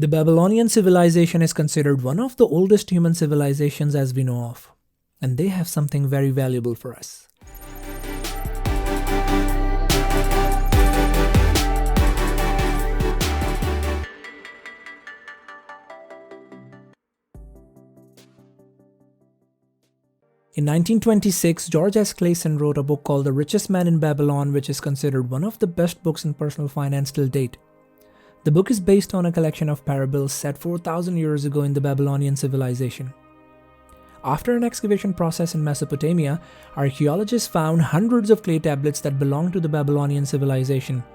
The Babylonian civilization is considered one of the oldest human civilizations as we know of, and they have something very valuable for us. In 1926, George S Clason wrote a book called The Richest Man in Babylon, which is considered one of the best books in personal finance till date. The book is based on a collection of parables set 4,000 years ago in the Babylonian civilization. After an excavation process in Mesopotamia, archaeologists found hundreds of clay tablets that belonged to the Babylonian civilization.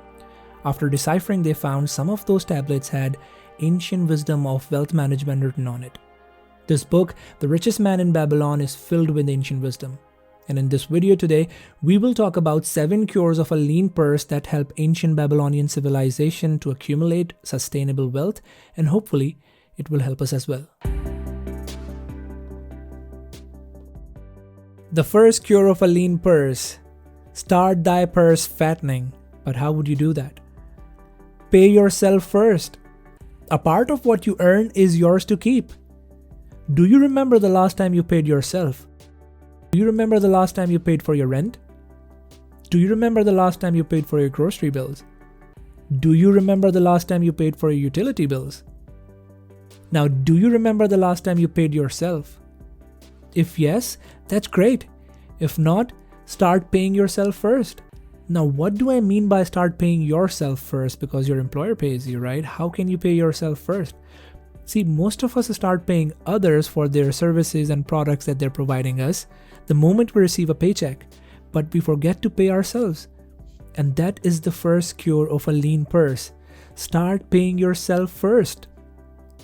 After deciphering, they found some of those tablets had ancient wisdom of wealth management written on it. This book, The Richest Man in Babylon, is filled with ancient wisdom. And in this video today, we will talk about 7 cures of a lean purse that help ancient Babylonian civilization to accumulate sustainable wealth, and hopefully, it will help us as well. The first cure of a lean purse: start thy purse fattening. But how would you do that? Pay yourself first. A part of what you earn is yours to keep. Do you remember the last time you paid yourself? Do you remember the last time you paid for your rent? Do you remember the last time you paid for your grocery bills? Do you remember the last time you paid for your utility bills? Now, do you remember the last time you paid yourself? If yes, that's great. If not, start paying yourself first. Now, what do I mean by start paying yourself first? Because your employer pays you, right? How can you pay yourself first? See, most of us start paying others for their services and products that they're providing us the moment we receive a paycheck, but we forget to pay ourselves. And that is the first cure of a lean purse. Start paying yourself first.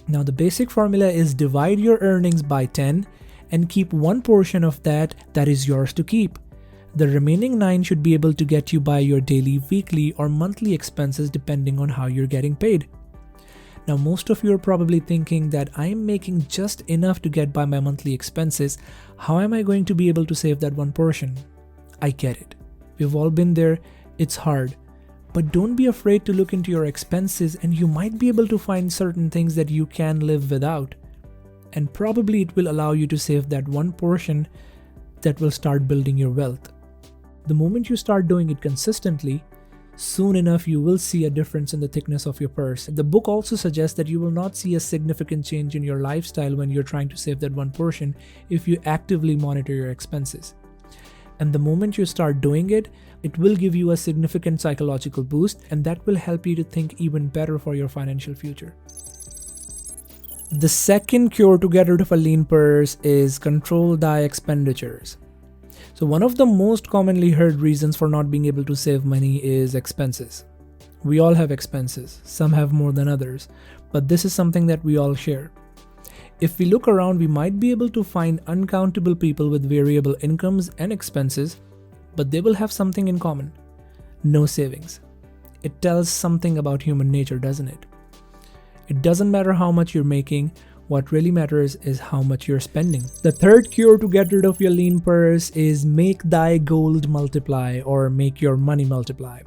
Now, the basic formula is divide your earnings by 10 and keep one portion of that is yours to keep. The remaining 9 should be able to get you by your daily, weekly, or monthly expenses depending on how you're getting paid. Now, most of you are probably thinking that I'm making just enough to get by my monthly expenses. How am I going to be able to save that one portion? I get it. We've all been there. It's hard. But don't be afraid to look into your expenses, and you might be able to find certain things that you can live without. And probably it will allow you to save that one portion that will start building your wealth. The moment you start doing it consistently, soon enough you will see a difference in the thickness of your purse. The book also suggests that you will not see a significant change in your lifestyle when you're trying to save that one portion if you actively monitor your expenses. And the moment you start doing it, it will give you a significant psychological boost, and that will help you to think even better for your financial future. The second cure to get rid of a lean purse is control thy expenditures. So one of the most commonly heard reasons for not being able to save money is expenses. We all have expenses. Some have more than others, but this is something that we all share. If we look around, we might be able to find uncountable people with variable incomes and expenses, but they will have something in common: no savings. It tells something about human nature, doesn't it? It doesn't matter how much you're making. What really matters is how much you're spending. The third cure to get rid of your lean purse is make thy gold multiply, or make your money multiply.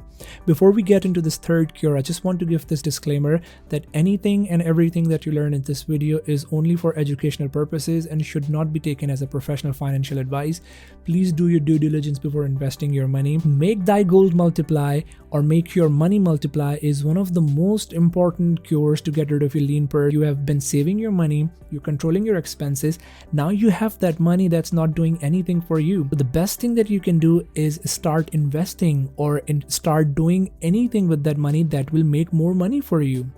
Before we get into this third cure, I just want to give this disclaimer that anything and everything that you learn in this video is only for educational purposes and should not be taken as a professional financial advice. Please do your due diligence before investing your money. Make thy gold multiply, or make your money multiply, is one of the most important cures to get rid of your lean purse. You have been saving your money, you're controlling your expenses, now you have that money that's not doing anything for you. But the best thing that you can do is start investing, or start doing anything with that money that will make more money for you.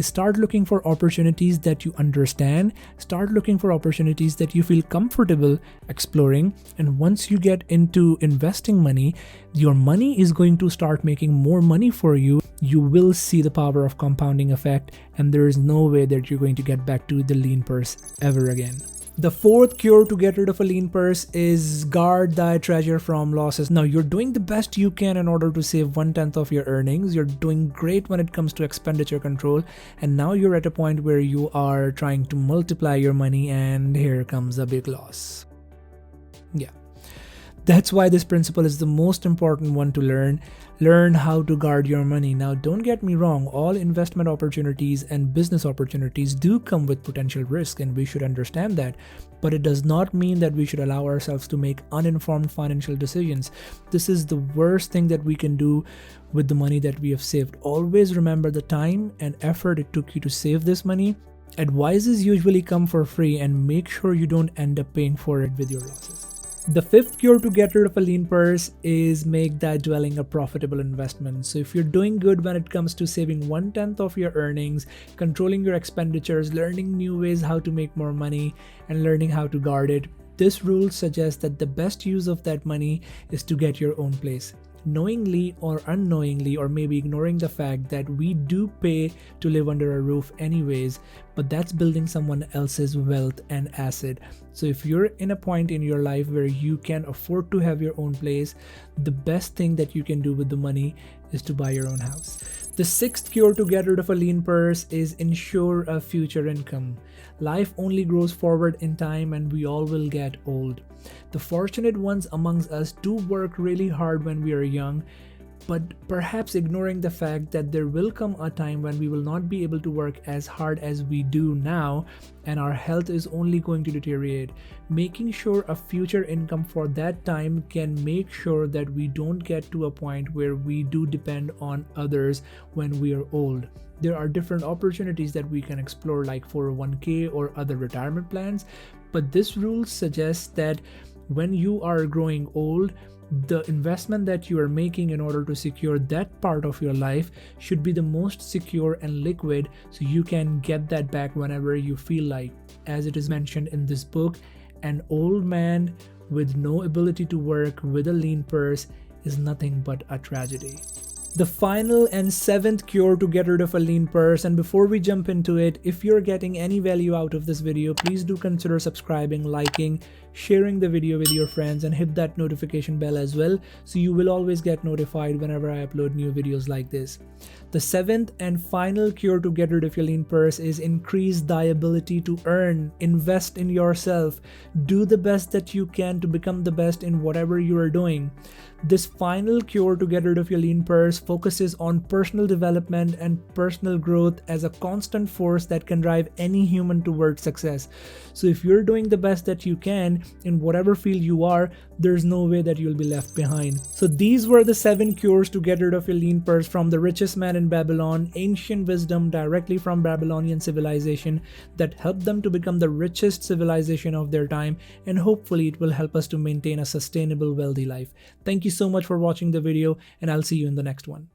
Start looking for opportunities that you understand. Start looking for opportunities that you feel comfortable exploring. And once you get into investing money, your money is going to start making more money for you. You will see the power of compounding effect, and there is no way that you're going to get back to the lean purse ever again. The fourth cure to get rid of a lean purse is guard thy treasure from losses. Now, you're doing the best you can in order to save 1/10 of your earnings. You're doing great when it comes to expenditure control. And now you're at a point where you are trying to multiply your money, and here comes a big loss. Yeah. That's why this principle is the most important one to learn. Learn how to guard your money. Now, don't get me wrong, all investment opportunities and business opportunities do come with potential risk, and we should understand that. But it does not mean that we should allow ourselves to make uninformed financial decisions. This is the worst thing that we can do with the money that we have saved. Always remember the time and effort it took you to save this money. Advices usually come for free, and make sure you don't end up paying for it with your losses. The fifth cure to get rid of a lean purse is make that dwelling a profitable investment. So if you're doing good when it comes to saving 1/10 of your earnings, controlling your expenditures, learning new ways how to make more money, and learning how to guard it, this rule suggests that the best use of that money is to get your own place. Knowingly or unknowingly, or maybe ignoring the fact that we do pay to live under a roof anyways, but that's building someone else's wealth and asset. So if you're in a point in your life where you can afford to have your own place, the best thing that you can do with the money is to buy your own house. The sixth cure to get rid of a lean purse is ensure a future income. Life only grows forward in time, and we all will get old. The fortunate ones amongst us do work really hard when we are young, but perhaps ignoring the fact that there will come a time when we will not be able to work as hard as we do now, and our health is only going to deteriorate. Making sure a future income for that time can make sure that we don't get to a point where we do depend on others when we are old. There are different opportunities that we can explore, like 401k or other retirement plans, but this rule suggests that when you are growing old, the investment that you are making in order to secure that part of your life should be the most secure and liquid, so you can get that back whenever you feel like. As it is mentioned in this book, an old man with no ability to work with a lean purse is nothing but a tragedy. The final and seventh cure to get rid of a lean purse, and before we jump into it, if you're getting any value out of this video, please do consider subscribing, liking, sharing the video with your friends, and hit that notification bell as well, so you will always get notified whenever I upload new videos like this. The seventh and final cure to get rid of your lean purse is increase the ability to earn. Invest in yourself. Do the best that you can to become the best in whatever you are doing. This final cure to get rid of your lean purse focuses on personal development and personal growth as a constant force that can drive any human towards success. So if you're doing the best that you can in whatever field you are, there's no way that you'll be left behind. So these were the 7 cures to get rid of your lean purse from the richest man in Babylon, ancient wisdom directly from Babylonian civilization that helped them to become the richest civilization of their time, and hopefully it will help us to maintain a sustainable, wealthy life. Thank you so much for watching the video, and I'll see you in the next one.